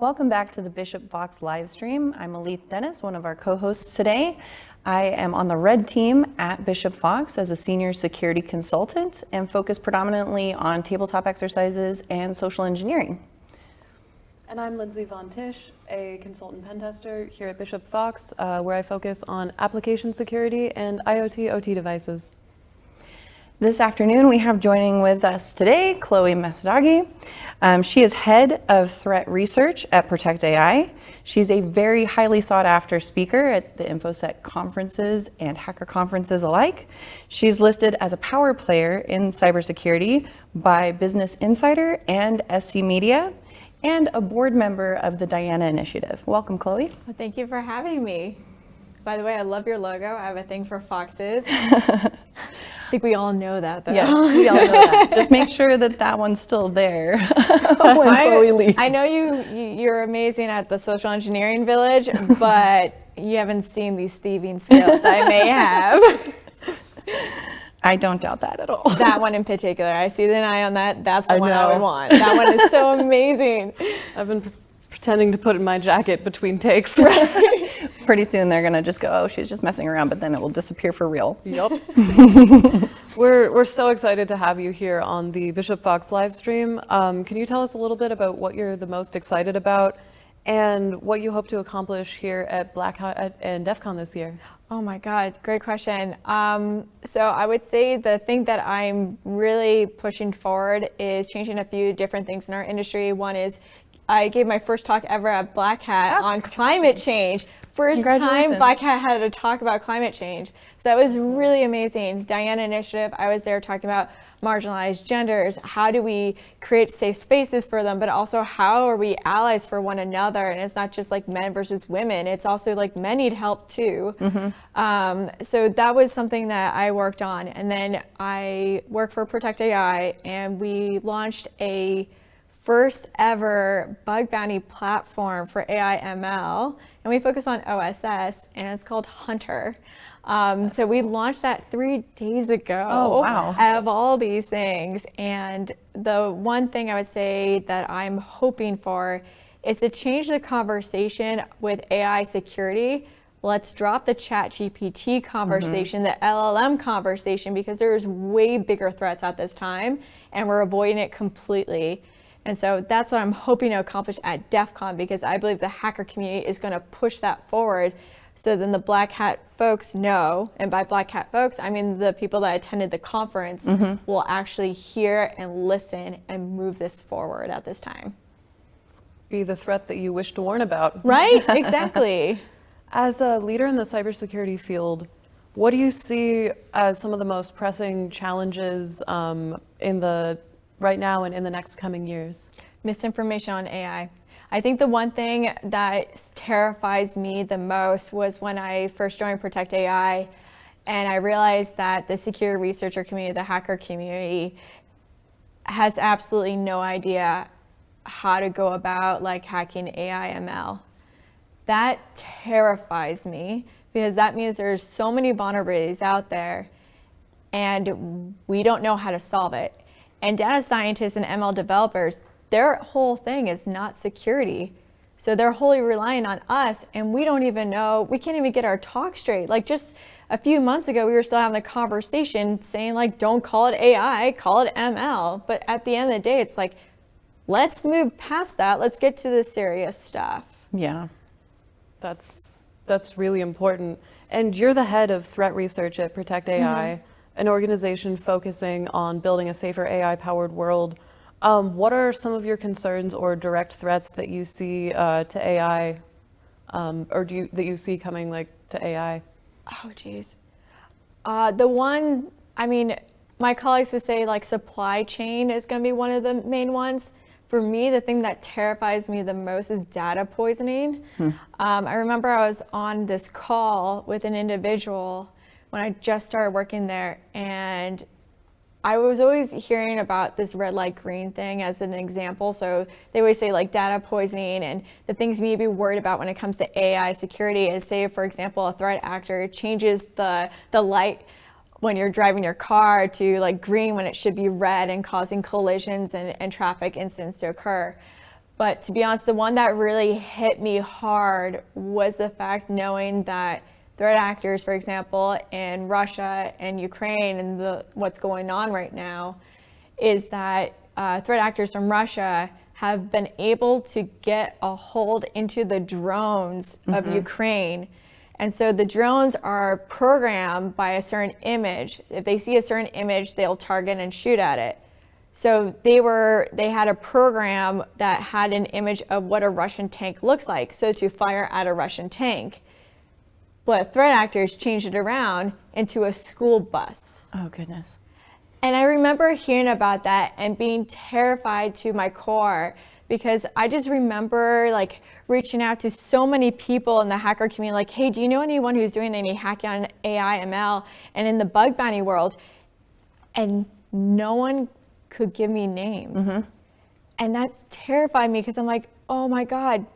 Welcome back to the Bishop Fox live stream. I'm Aleth Dennis, one of our co-hosts today. I am on the red team at Bishop Fox as a senior security consultant and focus predominantly on tabletop exercises and social engineering. And I'm Lindsay Von Tisch, a consultant pen tester here at Bishop Fox, where I focus on application security and IoT OT devices. This afternoon, we have joining with us today, Chloé Messdaghi. She is head of threat research at Protect AI. She's a very highly sought after speaker at the InfoSec conferences and hacker conferences alike. She's listed as a power player in cybersecurity by Business Insider and SC Media, and a board member of the Diana Initiative. Welcome, Chloé. Well, thank you for having me. By the way, I love your logo. I have a thing for foxes. I think we all know that, though. Yes, we all know that. Just make sure that that one's still there when Chloé leaves. I know you're amazing at the social engineering village, but you haven't seen these thieving skills I may have. I don't doubt that at all. That one in particular, I see the eye on that. That's the one I would want. That one is so amazing. I've been pretending to put in my jacket between takes. Pretty soon they're gonna just go, oh, she's just messing around, but then it will disappear for real. Yep. We're so excited to have you here on the Bishop Fox live stream. Can you tell us a little bit about what you're the most excited about and what you hope to accomplish here at Black Hat and DEF CON this year? Oh my God, great question. So I would say the thing that I'm really pushing forward is changing a few different things in our industry. One is I gave my first talk ever at Black Hat on climate change. First time Black Hat had to talk about climate change. So that was really amazing. Diana Initiative, I was there talking about marginalized genders. How do we create safe spaces for them, but also how are we allies for one another? And it's not just like men versus women. It's also like men need help too. So that was something that I worked on. And then I work for Protect AI, and we launched a first ever bug bounty platform for AI ML, and we focus on OSS, and it's called Hunter. So we launched that 3 days ago. Oh, wow. Out of all these things. And the one thing I would say that I'm hoping for is to change the conversation with AI security. Let's drop the ChatGPT conversation, the LLM conversation, because there's way bigger threats at this time, and we're avoiding it completely. And so that's what I'm hoping to accomplish at DEF CON, because I believe the hacker community is going to push that forward. So then the Black Hat folks know, and by Black Hat folks, I mean the people that attended the conference will actually hear and listen and move this forward at this time. Be the threat that you wish to warn about. Right? Exactly. As a leader in the cybersecurity field, what do you see as some of the most pressing challenges in the right now and in the next coming years? Misinformation on AI. I think the one thing that terrifies me the most was when I first joined Protect AI, and I realized that the security researcher community, the hacker community, has absolutely no idea how to go about like hacking AI ML. That terrifies me, because that means there's so many vulnerabilities out there and we don't know how to solve it. And data scientists and ML developers, their whole thing is not security. So they're wholly relying on us, and we don't even know, we can't even get our talk straight. Like just a few months ago, we were still having a conversation saying like, don't call it AI, call it ML. But at the end of the day, it's like, let's move past that. Let's get to the serious stuff. Yeah. That's really important. And you're the head of threat research at Protect AI, an organization focusing on building a safer AI-powered world. What are some of your concerns or direct threats that you see to AI, or that you see coming like to AI? Oh, geez. The one, I mean, my colleagues would say like supply chain is going to be one of the main ones. For me, the thing that terrifies me the most is data poisoning. I remember I was on this call with an individual when I just started working there, and I was always hearing about this red light green thing as an example. So they always say like data poisoning, and the things you need to be worried about when it comes to AI security is, say, for example, a threat actor changes the light when you're driving your car to like green when it should be red, and causing collisions and traffic incidents to occur. But to be honest, the one that really hit me hard was the fact knowing that threat actors, for example, in Russia and Ukraine and what's going on right now, is that threat actors from Russia have been able to get a hold into the drones of Ukraine. And so the drones are programmed by a certain image. If they see a certain image, they'll target and shoot at it. So they had a program that had an image of what a Russian tank looks like, so to fire at a Russian tank. But threat actors changed it around into a school bus. Oh, goodness. And I remember hearing about that and being terrified to my core, because I just remember like reaching out to so many people in the hacker community, like, hey, do you know anyone who's doing any hacking on AI, ML, and in the bug bounty world? And no one could give me names. And that's terrified me, because I'm like, oh my God,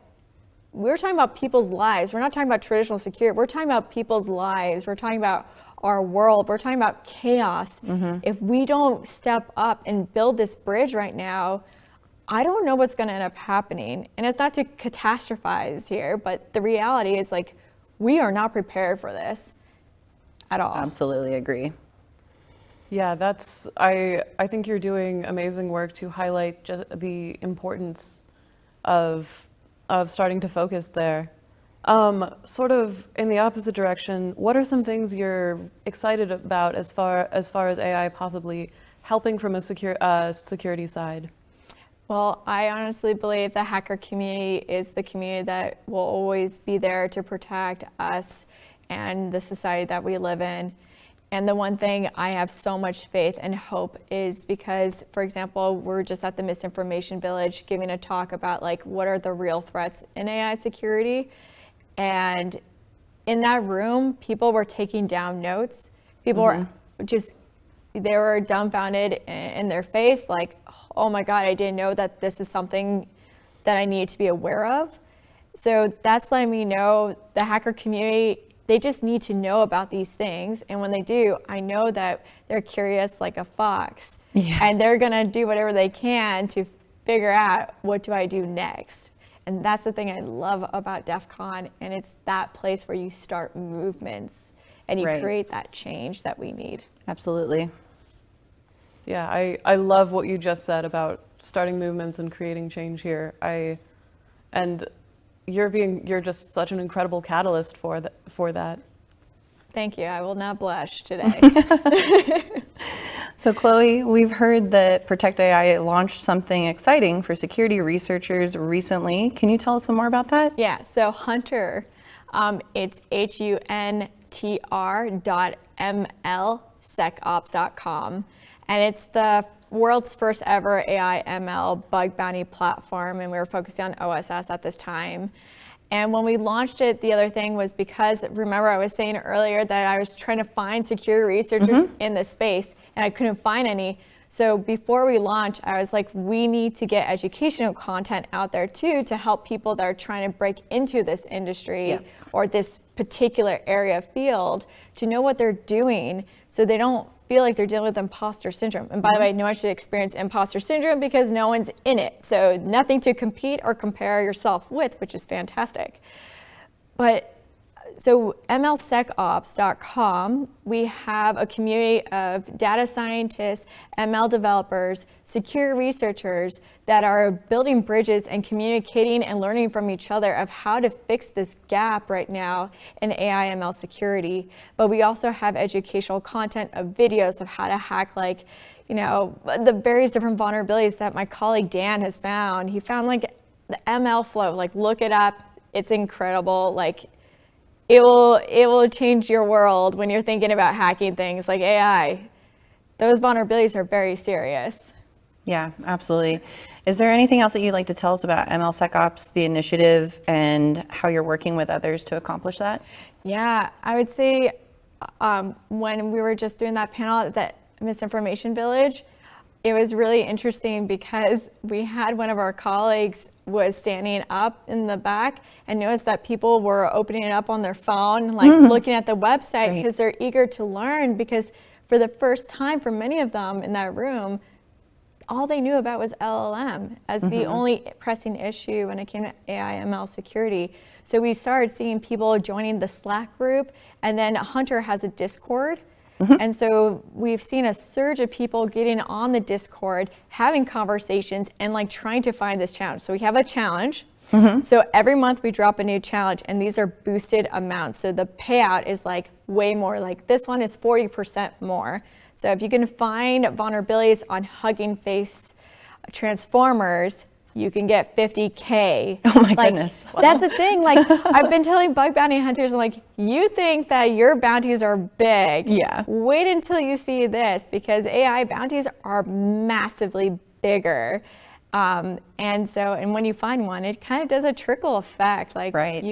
we're talking about people's lives. We're not talking about traditional security. We're talking about people's lives. We're talking about our world. We're talking about chaos. If we don't step up and build this bridge right now, I don't know what's going to end up happening. And it's not to catastrophize here, but the reality is like, we are not prepared for this at all. Absolutely agree. Yeah, I think you're doing amazing work to highlight just the importance of starting to focus there. Sort of in the opposite direction, what are some things you're excited about as far as AI possibly helping from a security side? Well, I honestly believe the hacker community is the community that will always be there to protect us and the society that we live in. And the one thing I have so much faith and hope is because, for example, we're just at the Misinformation Village giving a talk about like what are the real threats in AI security. And in that room, people were taking down notes. People were just, they were dumbfounded in their face, like, oh my God, I didn't know that this is something that I need to be aware of. So that's letting me know the hacker community, they just need to know about these things. And when they do, I know that they're curious like a fox. And they're gonna do whatever they can to figure out, what do I do next? And that's the thing I love about DEF CON. And it's that place where you start movements and you create that change that we need. Absolutely. Yeah, I love what you just said about starting movements and creating change here. And you're just such an incredible catalyst for that. Thank you. I will not blush today. So Chloe, we've heard that Protect AI launched something exciting for security researchers recently. Can you tell us some more about that? Yeah, so Hunter, it's hunter.mlsecops.com. And it's the world's first ever AI ML bug bounty platform. And we were focusing on OSS at this time. And when we launched it, the other thing was because, remember I was saying earlier that I was trying to find security researchers in this space and I couldn't find any. So before we launched, I was like, we need to get educational content out there too to help people that are trying to break into this industry or this particular area field to know what they're doing so they don't feel like they're dealing with imposter syndrome. And by the way, no one should experience imposter syndrome because no one's in it. So nothing to compete or compare yourself with, which is fantastic. But so mlsecops.com, we have a community of data scientists, ML developers, security researchers that are building bridges and communicating and learning from each other of how to fix this gap right now in AI ML security. But we also have educational content of videos of how to hack, like, you know, the various different vulnerabilities that my colleague Dan has found. He found like the ML flow, like look it up, it's incredible. Like, it will change your world when you're thinking about hacking things like AI. Those vulnerabilities are very serious. Yeah, absolutely. Is there anything else that you'd like to tell us about MLSecOps, the initiative, and how you're working with others to accomplish that? Yeah, I would say when we were just doing that panel at the Misinformation Village, it was really interesting because we had one of our colleagues was standing up in the back and noticed that people were opening it up on their phone, like looking at the website because they're eager to learn, because for the first time for many of them in that room, all they knew about was LLM as the only pressing issue when it came to AI ML security. So we started seeing people joining the Slack group, and then Hunter has a Discord. And so we've seen a surge of people getting on the Discord, having conversations, and like trying to find this challenge. So we have a challenge. So every month we drop a new challenge, and these are boosted amounts. So the payout is like way more, like this one is 40% more. So if you can find vulnerabilities on Hugging Face transformers, you can get 50K. Oh my goodness. Wow. That's the thing. Like I've been telling bug bounty hunters, I'm like, you think that your bounties are big. Yeah. Wait until you see this, because AI bounties are massively bigger. And when you find one, it kind of does a trickle effect. Like right.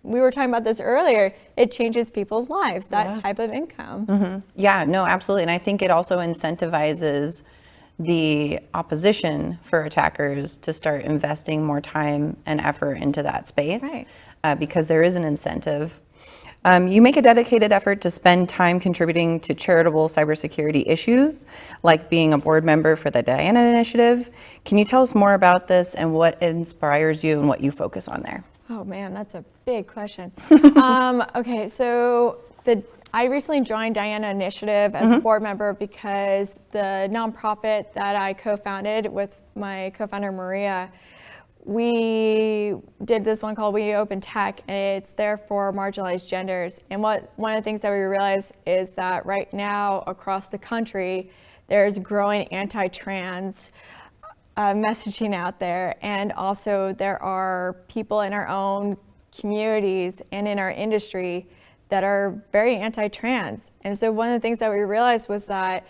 We were talking about this earlier, it changes people's lives, that type of income. Yeah, no, absolutely. And I think it also incentivizes the opposition for attackers to start investing more time and effort into that space, because there is an incentive. You make a dedicated effort to spend time contributing to charitable cybersecurity issues, like being a board member for the Diana Initiative. Can you tell us more about this and what inspires you and what you focus on there? Oh man, that's a big question. Okay, so I recently joined Diana Initiative as a board member because the nonprofit that I co-founded with my co-founder Maria, we did this one called We Open Tech, and it's there for marginalized genders. And one of the things that we realized is that right now across the country, there's growing anti-trans messaging out there, and also there are people in our own communities and in our industry that are very anti-trans. And so one of the things that we realized was that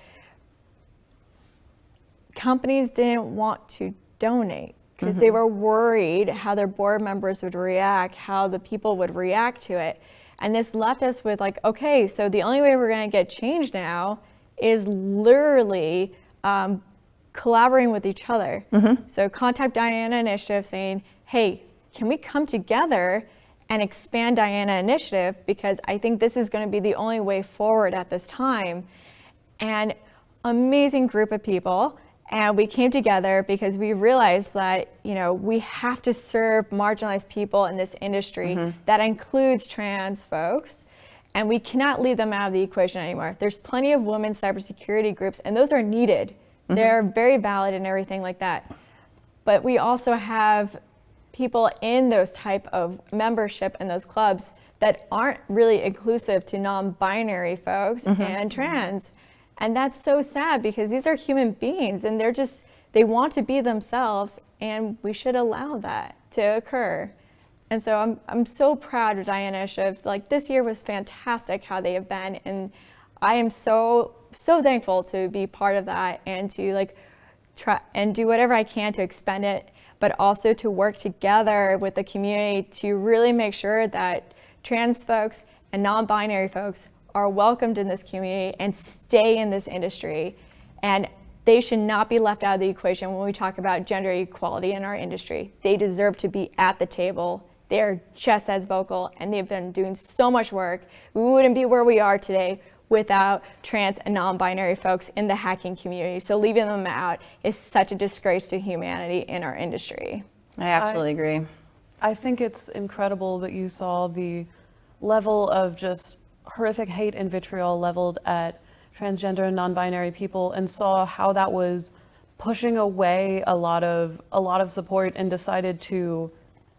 companies didn't want to donate because they were worried how their board members would react, how the people would react to it. And this left us with like, okay, so the only way we're gonna get change now is literally collaborating with each other. So contact Diana Initiative saying, hey, can we come together and expand Diana Initiative, because I think this is going to be the only way forward at this time. And amazing group of people, and we came together because we realized that, you know, we have to serve marginalized people in this industry. That includes trans folks, and we cannot leave them out of the equation anymore. There's plenty of women's cybersecurity groups, and those are needed. They're very valid and everything like that. But we also have people in those type of membership in those clubs that aren't really inclusive to non-binary folks and trans. And that's so sad, because these are human beings and they want to be themselves, and we should allow that to occur. And so I'm so proud of Diana Initiative. Like, this year was fantastic how they have been, and I am so thankful to be part of that and to like try and do whatever I can to expand it, but also to work together with the community to really make sure that trans folks and non-binary folks are welcomed in this community and stay in this industry. And they should not be left out of the equation when we talk about gender equality in our industry. They deserve to be at the table. They're just as vocal, and they've been doing so much work. We wouldn't be where we are today without trans and non-binary folks in the hacking community. So leaving them out is such a disgrace to humanity in our industry. I absolutely agree. I think it's incredible that you saw the level of just horrific hate and vitriol leveled at transgender and non-binary people, and saw how that was pushing away a lot of support, and decided to,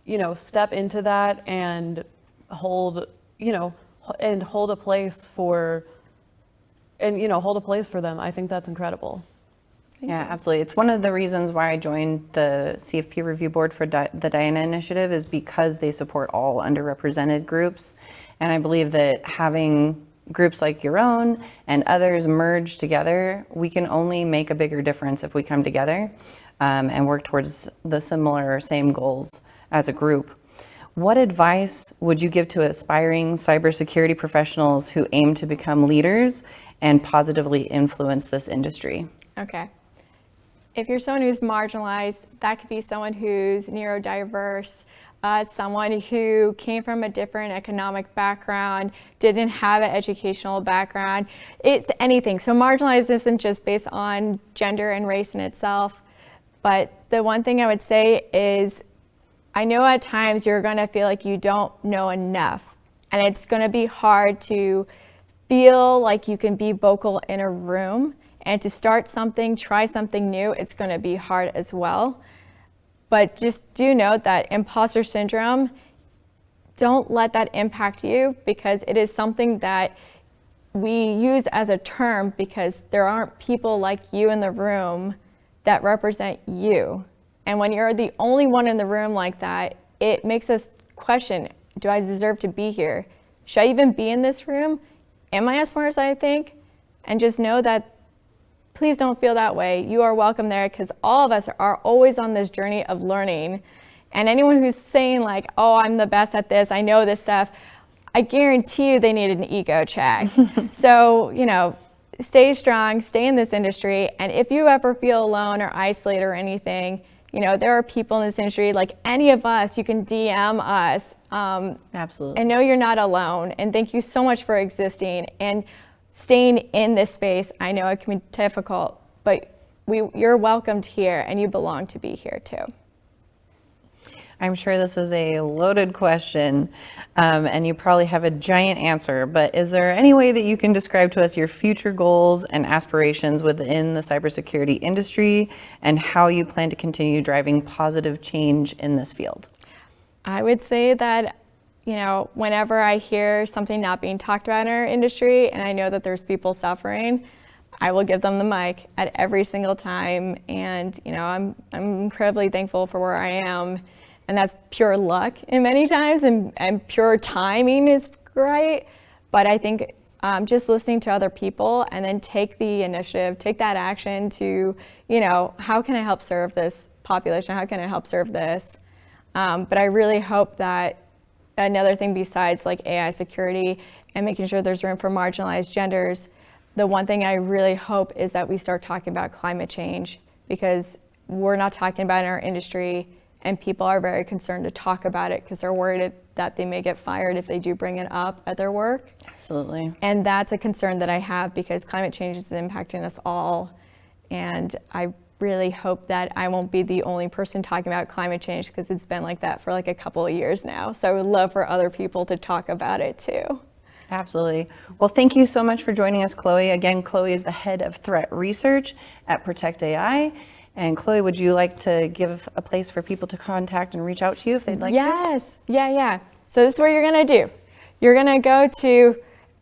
you know, step into that and hold a place for them. I think that's incredible. Yeah, absolutely. It's one of the reasons why I joined the CFP review board for the Diana Initiative, is because they support all underrepresented groups. And I believe that having groups like your own and others merge together, we can only make a bigger difference if we come together and work towards the same goals as a group. What advice would you give to aspiring cybersecurity professionals who aim to become leaders and positively influence this industry? Okay. If you're someone who's marginalized, that could be someone who's neurodiverse, someone who came from a different economic background, didn't have an educational background. It's anything. So marginalized isn't just based on gender and race in itself. But the one thing I would say is, I know at times you're going to feel like you don't know enough. And it's going to be hard to feel like you can be vocal in a room. And to start something, try something new, it's going to be hard as well. But just do note that imposter syndrome, don't let that impact you, because it is something that we use as a term because there aren't people like you in the room that represent you. And when you're the only one in the room like that, it makes us question, do I deserve to be here? Should I even be in this room? Am I as smart as I think? And just know that please don't feel that way. You are welcome there, because all of us are always on this journey of learning. And anyone who's saying like, oh, I'm the best at this, I know this stuff, I guarantee you they need an ego check. So, you know, stay strong, stay in this industry. And if you ever feel alone or isolated or anything, you know, there are people in this industry, like any of us, you can DM us. Absolutely. And know you're not alone. And thank you so much for existing and staying in this space. I know it can be difficult, but you're welcomed here and you belong to be here too. I'm sure this is a loaded question, and you probably have a giant answer, but is there any way that you can describe to us your future goals and aspirations within the cybersecurity industry and how you plan to continue driving positive change in this field? I would say that, you know, whenever I hear something not being talked about in our industry and I know that there's people suffering, I will give them the mic at every single time. And, you know, I'm incredibly thankful for where I am. And that's pure luck in many times, and pure timing is great. But I think just listening to other people and then take the initiative, take that action to, you know, how can I help serve this population? How can I help serve this? But I really hope that another thing besides like AI security and making sure there's room for marginalized genders, the one thing I really hope is that we start talking about climate change, because we're not talking about it in our industry. And people are very concerned to talk about it because they're worried that they may get fired if they do bring it up at their work. Absolutely. And that's a concern that I have, because climate change is impacting us all. And I really hope that I won't be the only person talking about climate change, because it's been like that for like a couple of years now. So I would love for other people to talk about it too. Absolutely. Well, thank you so much for joining us, Chloe. Again, Chloe is the head of threat research at Protect AI. And Chloe, would you like to give a place for people to contact and reach out to you if they'd like to? Yes, yeah. So this is what you're gonna do. You're gonna go to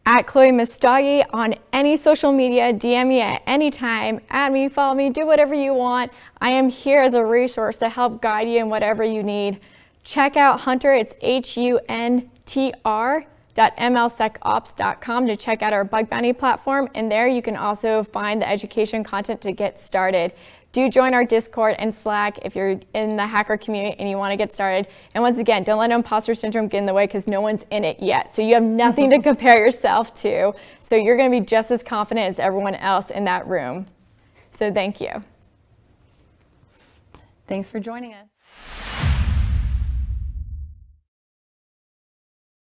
@Chloé Messdaghi on any social media, DM me at any time, add me, follow me, do whatever you want. I am here as a resource to help guide you in whatever you need. Check out Hunter, it's huntr.mlsecops.com to check out our bug bounty platform. And there you can also find the education content to get started. Do join our Discord and Slack if you're in the hacker community and you want to get started. And once again, don't let imposter syndrome get in the way, because no one's in it yet. So you have nothing to compare yourself to. So you're going to be just as confident as everyone else in that room. So thank you. Thanks for joining us.